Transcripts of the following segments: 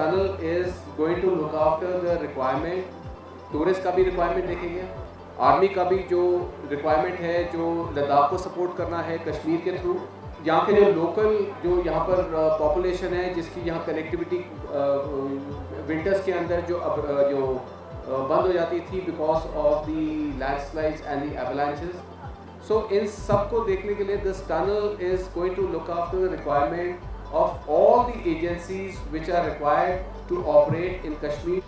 tunnel is going to look after the requirement, tourist का भी requirement देखेंगे, army का भी जो रिक्वायरमेंट है जो लद्दाख को सपोर्ट करना है कश्मीर के थ्रू, यहाँ के जो लोकल जो यहाँ पर पॉपुलेशन है जिसकी यहाँ कनेक्टिविटी विंटर्स के अंदर जो बंद हो जाती थी because of the landslides and the avalanches. So इन सब को देखने के लिए this tunnel is going to look after the requirement of all the agencies which are required to operate in Kashmir.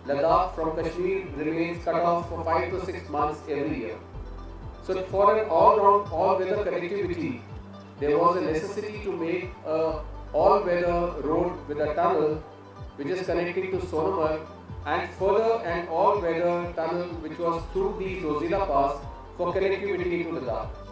Ladakh from Kashmir remains cut off for 5 to 6 months every year. So for an all-round, all-weather connectivity, there was a necessity to make a all-weather road with a tunnel which is connecting to Sonamarg, and further an all-weather tunnel which was through the Zojila Pass for connectivity to Ladakh.